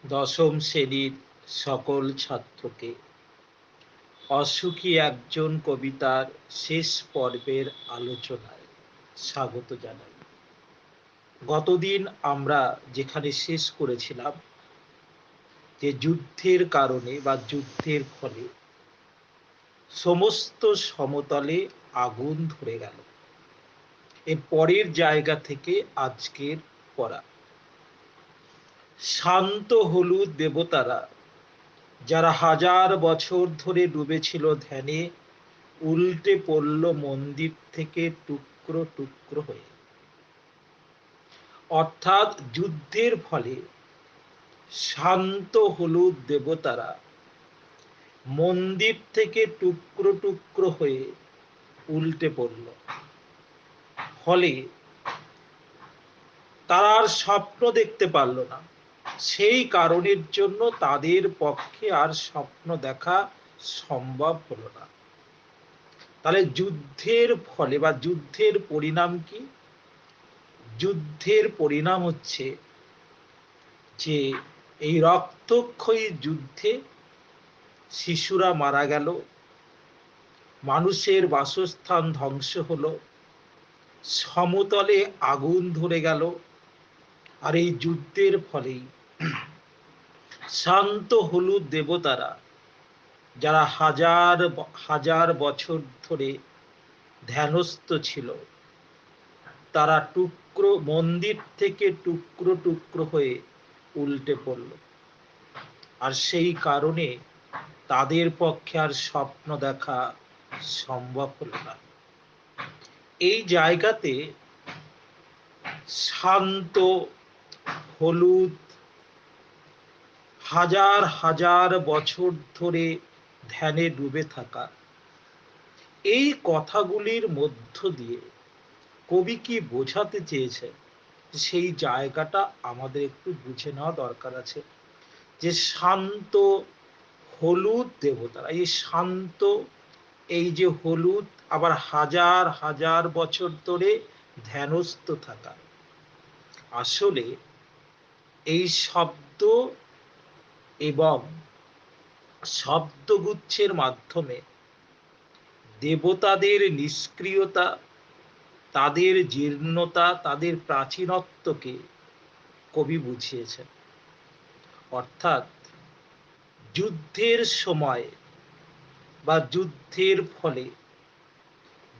দশম শ্রেণীর সকল ছাত্রকে অসুখী একজন কবিতার শেষ পর্বের আলোচনায় স্বাগত জানাই। গতদিন আমরা যেখানে শেষ করেছিলাম যে যুদ্ধের কারণে বা যুদ্ধের ফলে সমস্ত সমতলে আগুন ধরে গেল, এর পরের জায়গা থেকে আজকের পড়া। শান্ত হলুদ দেবতারা যারা হাজার বছর ধরে ডুবেছিল ধ্যানে, উল্টে পড়ল মন্দির থেকে টুকরো টুকরো হয়ে। অর্থাৎ যুদ্ধের ফলে শান্ত হলুদ দেবতারা মন্দির থেকে টুকরো টুকরো হয়ে উল্টে পড়ল। ফলে তারা আর স্বপ্ন দেখতে পারল না। সেই কারণের জন্য তাদের পক্ষে আর স্বপ্ন দেখা সম্ভব হলো না। তাহলে যুদ্ধের ফলে বা যুদ্ধের পরিণাম কি? যুদ্ধের পরিণাম হচ্ছে যে এই রক্তক্ষয়ী যুদ্ধে শিশুরা মারা গেল, মানুষের বাসস্থান ধ্বংস হলো, সমতলে আগুন ধরে গেল। আর এই যুদ্ধের ফলেই শান্ত হলুদ দেবতারা যারা হাজার হাজার বছর ধরে ধ্যানস্থ ছিল, তারা টুকরো মন্দির থেকে টুকরো টুকরো হয়ে উল্টে পড়ল। আর সেই কারণে তাদের পক্ষে আর স্বপ্ন দেখা সম্ভব হলো না। এই জায়গাতে শান্ত হলুদ হাজার হাজার বছর ধরে ধ্যানে ডুবে থাকা, এই কথাগুলির মধ্য দিয়ে কবি কি বোঝাতে চেয়েছে সেই জায়গাটা আমাদের একটু বুঝে নেওয়া দরকার আছে। যে শান্ত হলুদ দেবতারা, এই শান্ত, এই যে হলুদ, আবার হাজার হাজার বছর ধরে ধ্যানস্থ থাকা, আসলে এই শব্দ এবং শব্দগুচ্ছের মাধ্যমে দেবতাদের নিষ্ক্রিয়তা, তাদের জীর্ণতা, তাদের প্রাচীনত্বকে কবি বুঝিয়েছেন। অর্থাৎ যুদ্ধের সময় বা যুদ্ধের ফলে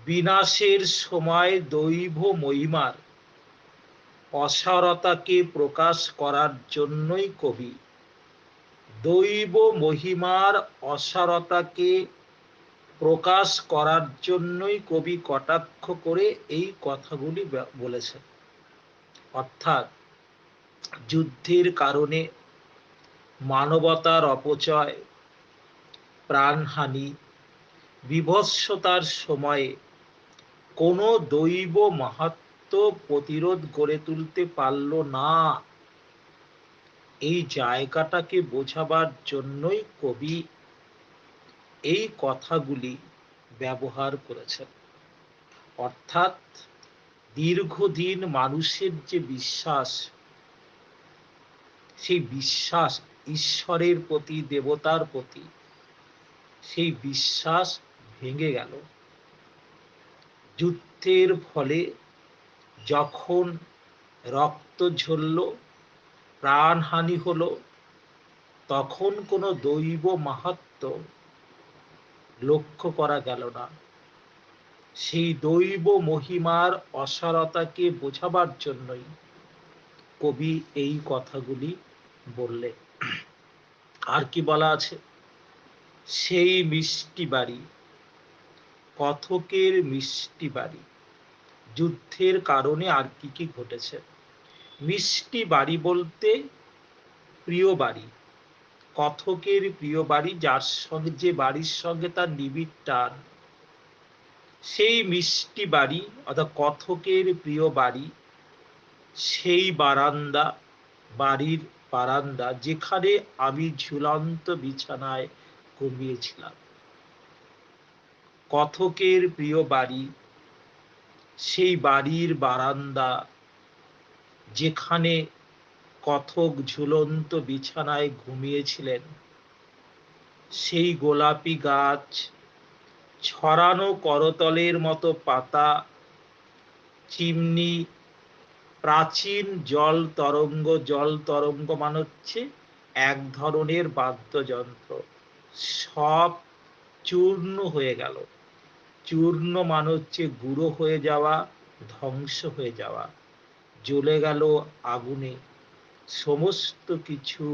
বিনাশের সময় দৈব মহিমার অসারতাকে প্রকাশ করার জন্যই কবি দৈব মহিমার অসারতাকে প্রকাশ করার জন্যই কবি কটাক্ষ করে এই কথাগুলি বলেছেন। অর্থাৎ যুদ্ধের কারণে মানবতার অপচয়, প্রাণহানি, বিভৎসতার সময়ে কোনো দৈব মাহাত্ম্য প্রতিরোধ গড়ে তুলতে পারল না, এই জায়গাটাকে বোঝাবার জন্যই কবি এই কথাগুলি ব্যবহার করেছেন। অর্থাৎ দীর্ঘদিন মানুষের যে বিশ্বাস, সেই বিশ্বাস ঈশ্বরের প্রতি, দেবতার প্রতি, সেই বিশ্বাস ভেঙে গেল। যুদ্ধের ফলে যখন রক্ত ঝরল, প্রাণহানি হলো, তখন কোনো দৈব মাহাত্ম্য লক্ষ্য করা গেল না। সেই দৈব মহিমার অসারতাকে বোঝাবার জন্যই কবি এই কথাগুলি বললেন। আর কি বলা আছে? সেই মিষ্টি বাড়ি, কথকের মিষ্টি বাড়ি। যুদ্ধের কারণে আর কি কি ঘটেছে? মিষ্টি বাড়ি বলতে প্রিয় বাড়ি, কথকের প্রিয় বাড়ি, যার সঙ্গে, যে বাড়ির সঙ্গে তার নিবিড় টান, সেই মিষ্টি বাড়ি অর্থাৎ কথকের প্রিয় বাড়ি, সেই বারান্দা, বাড়ির বারান্দা যেখানে আমি ঝুলন্ত বিছানায় ঘুমিয়েছিলাম। কথকের প্রিয় বাড়ি, সেই বাড়ির বারান্দা যেখানে কথক ঝুলন্ত বিছানায় ঘুমিয়েছিলেন, সেই গোলাপি গাছ, ছড়ানো করতলের মতো পাতা, চিমনি, প্রাচীন জল তরঙ্গ মানে হচ্ছে এক ধরনের বাদ্যযন্ত্র, সব চূর্ণ হয়ে গেল। চূর্ণ মানে হচ্ছে গুঁড়ো হয়ে যাওয়া, ধ্বংস হয়ে যাওয়া, জ্বলে গেল আগুনে, সমস্ত কিছু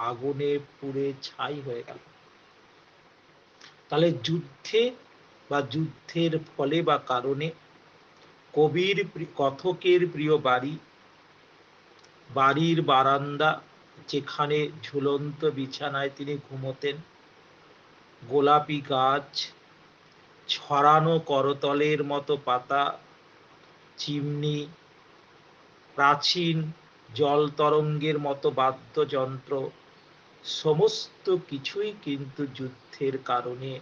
আগুনে পুড়ে ছাই হয়ে গেল। তাহলে যুদ্ধে বা যুদ্ধের ফলে বা কারণে কবির কথকের প্রিয় বাড়ি, বাড়ির বারান্দা, যেখানে ঝুলন্ত বিছানায় তিনি ঘুমোতেন, গোলাপি গাছ, ছড়ানো করতলের মতো পাতা, চিমনি, প্রাচীন জল তরঙ্গের মতো বাদ্যযন্ত্র, সমস্ত কিছুই কিন্তু যুদ্ধের কারণে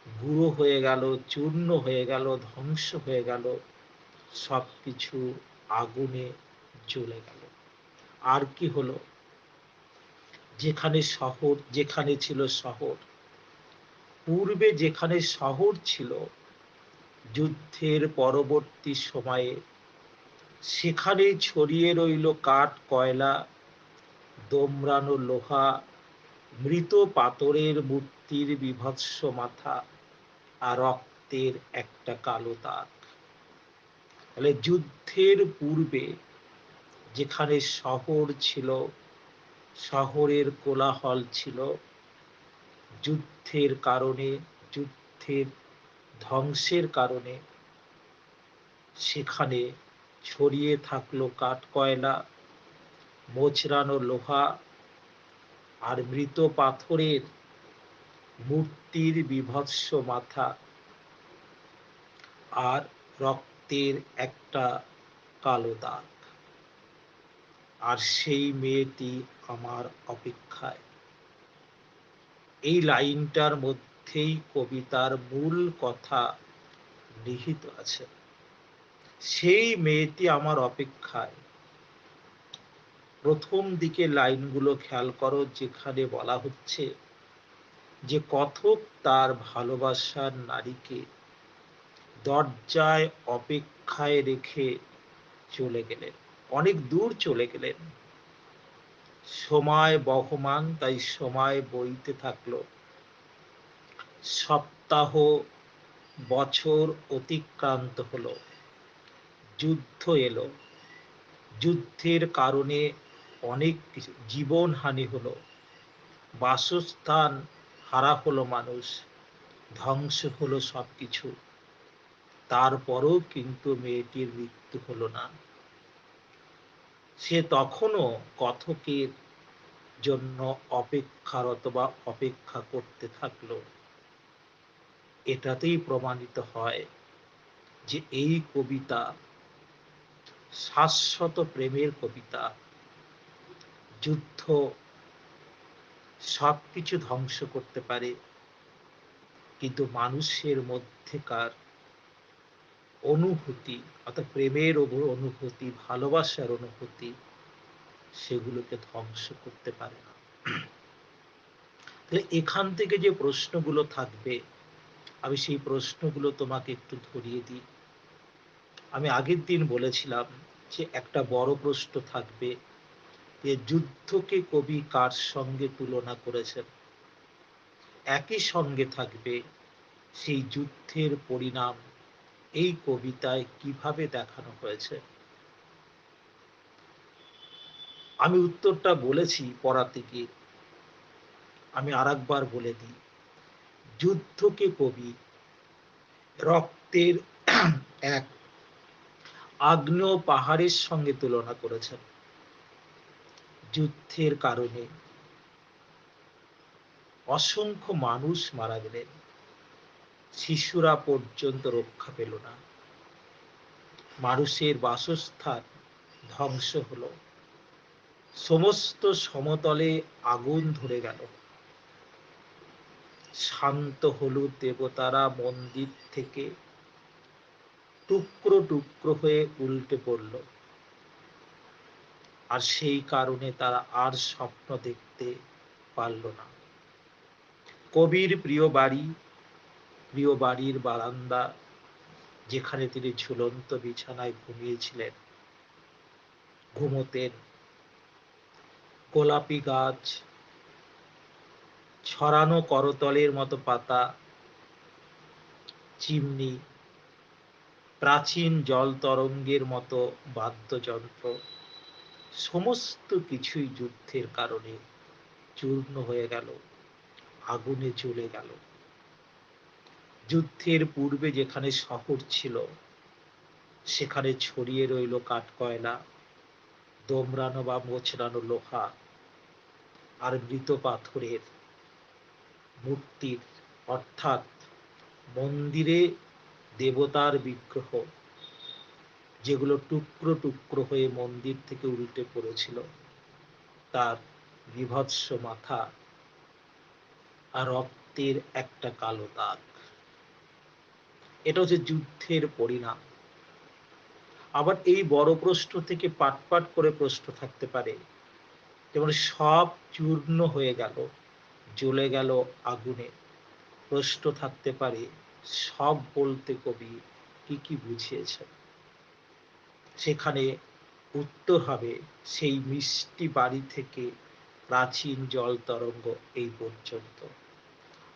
গুঁড়ো হয়ে গেল, চূর্ণ হয়ে গেল, ধ্বংস হয়ে গেল, সবকিছু আগুনে জ্বলে গেল। আর কি হলো? যেখানে ছিল শহর, পূর্বে যেখানে শহর ছিল, যুদ্ধের পরবর্তী সময়ে সেখানে ছড়িয়ে রইল কাঠ, কয়লা, দোমড়ানো লোহা, মৃত পাথরের মূর্তির বীভৎস মাথা, আর রক্তের একটা কালো দাগ। তাহলে যুদ্ধের পূর্বে যেখানে শহর ছিল, শহরের কোলাহল ছিল, যুদ্ধের কারণে, যুদ্ধের ধ্বংসের কারণে সেখানে ছড়িয়ে থাকলো কাঠ, কয়লা, মোচড়ানো লোহা, আর মৃত পাথরের মূর্তির বীভৎস মাথা, আর রক্তের একটা কালো দাগ। আর সেই মেয়েটি আমার অপেক্ষায়। এই লাইনটার মধ্যেই কবিতার মূল কথা নিহিত আছে। সেই মেয়েটি আমার অপেক্ষায়। প্রথম দিকে লাইনগুলো খেয়াল করো, যেখানে বলা হচ্ছে যে কথক তার ভালোবাসার নারীকে দরজায় অপেক্ষায় রেখে চলে গেলেন, অনেক দূর চলে গেলেন। সময় বহমান, তাই সময় বইতে থাকলো। সপ্তাহ, বছর অতিক্রান্ত হলো, যুদ্ধ এলো, যুদ্ধের কারণে অনেক কিছু জীবনহানি হলো, বাসস্থান হারা হলো মানুষ, ধ্বংস হলো সবকিছু। তারপরও কিন্তু মেয়েটির মৃত্যু হলো না। সে তখনও কথকের জন্য অপেক্ষারত বা অপেক্ষা করতে থাকলো। এটাতেই প্রমাণিত হয় যে এই কবিতা শাশ্বত প্রেমের কবিতা। যুদ্ধ সবকিছু ধ্বংস করতে পারে, কিন্তু মানুষের মধ্যেকার অনুভূতি, অর্থাৎ প্রেমের অনুভূতি, ভালোবাসার অনুভূতি, সেগুলোকে ধ্বংস করতে পারে না। তাহলে এখান থেকে যে প্রশ্নগুলো থাকবে, আমি সেই প্রশ্নগুলো তোমাকে একটু ধরিয়ে দিই। আমি আগের দিন বলেছিলাম যে একটা বড় প্রশ্ন থাকবে যে যুদ্ধকে কবি কার সঙ্গে তুলনা করেছেন। একই সঙ্গে থাকবে সেই যুদ্ধের পরিণাম এই কবিতায় কিভাবে দেখানো হয়েছে। আমি উত্তরটা বলেছি পড়াতে গিয়ে, আমি আরেকবার বলে দিই। যুদ্ধকে কবি রক্তের এক আগ্নেয় পাহাড়ের সঙ্গে তুলনা করেছেন। যুদ্ধের কারণে অসংখ্য মানুষ মারা গেলেন, শিশুরা পর্যন্ত রক্ষা পেল না, মানুষের বাসস্থান ধ্বংস হলো, সমস্ত সমতলে আগুন ধরে গেল, শান্ত হলুদ দেবতারা মন্দির থেকে টুকরো টুকরো হয়ে উল্টে পড়ল, আর সেই কারণে তারা আর স্বপ্ন দেখতে পারল না। কবির প্রিয় বাড়ির বারান্দা, যেখানে তিনি ঝুলন্ত বিছানায় ঘুমিয়েছিলেন, ঘুমোতেন, গোলাপি গাছ, ছড়ানো করতলের মতো পাতা, চিমনি, প্রাচীন জল তরঙ্গের মতো বাদ্যযন্ত্র, সমস্ত কিছুই যুদ্ধের কারণে চূর্ণ হয়ে গেল, আগুনে জ্বলে গেল। যুদ্ধের পূর্বে যেখানে শহর ছিল, সেখানে ছড়িয়ে রইল কাঠকয়লা, দোমড়ানো বা মোচড়ানো লোহা, আর মৃত পাথরের মূর্তির, অর্থাৎ মন্দিরে দেবতার বিগ্রহ, যেগুলো টুকরো টুকরো হয়ে মন্দির থেকে উল্টে পড়েছিল, তার বীভৎস মাথা আর রক্তের একটা কালো দাগ। এটা হচ্ছে যুদ্ধের পরিণাম। আবার এই বড় প্রশ্ন থেকে পাট পাট করে প্রশ্ন থাকতে পারে, যেমন সব চূর্ণ হয়ে গেল, জ্বলে গেল আগুনে। প্রশ্ন থাকতে পারে, সব বলতে কবি কি কি বুঝিয়েছেন? সেখানে উত্তর হবে, সেই মিষ্টি বাড়ি থেকে প্রাচীন জল তরঙ্গ এই পর্যন্ত।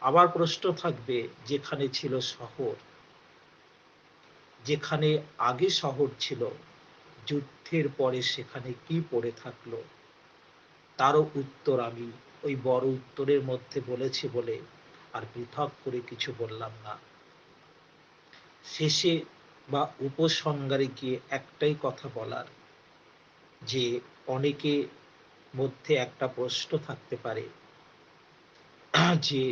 আবার প্রশ্ন থাকবে, যেখানে ছিল শহর, যেখানে আগে শহর ছিল, যুদ্ধের পরে সেখানে কি পড়ে থাকলো? তারও উত্তর আমি ওই বড় উত্তরের মধ্যে বলেছি বলে আর পৃথক করে কিছু বললাম না। শেষে বা উপসংহারে গিয়ে একটাই কথা বলার, যে অনেকে মধ্যে একটা প্রশ্ন থাকতে পারে, যে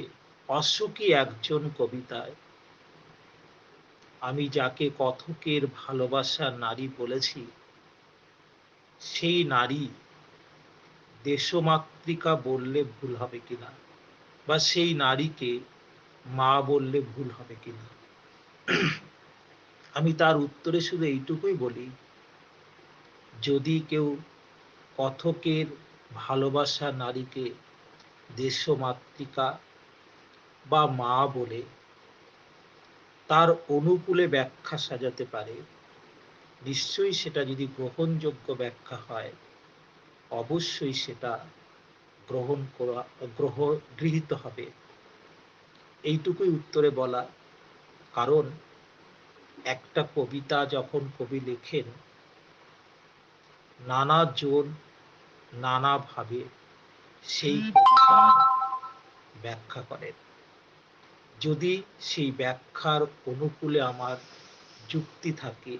অশোকী একজন কবিতায় আমি যাকে কথকের ভালোবাসার নারী বলেছি, সেই নারী দেশমাতৃকা বললে ভুল হবে কিনা, বা সেই নারীকে মা বললে ভুল হবে কিনা। আমি তার উত্তরে শুধু এইটুকুই বলি, যদি কেউ কথকের ভালোবাসা নারীকে দেশমাতৃকা বা মা বলে তার অনুকূলে ব্যাখ্যা সাজাতে পারে, নিশ্চয়ই সেটা যদি গ্রহণযোগ্য ব্যাখ্যা হয়, অবশ্যই সেটা গৃহীত হবে। এইটুকুই উত্তরে বলা। কারণ একটা কবিতা যখন কবি লেখেন, নানা জন নানাভাবে সেই কবিতার ব্যাখ্যা করেন। যদি সেই ব্যাখ্যার অনুকূলে আমার যুক্তি থাকে,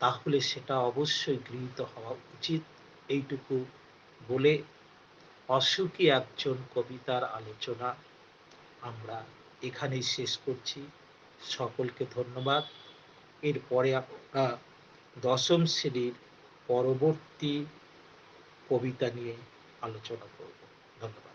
তাহলে সেটা অবশ্যই গৃহীত হওয়া উচিত। এইটুকু বলে অশোকী একজন কবিতার আলোচনা আমরা এখানেই শেষ করছি। সকলকে ধন্যবাদ। এরপরে আমরা দশম শ্রেণীর পরবর্তী কবিতা নিয়ে আলোচনা করব। ধন্যবাদ।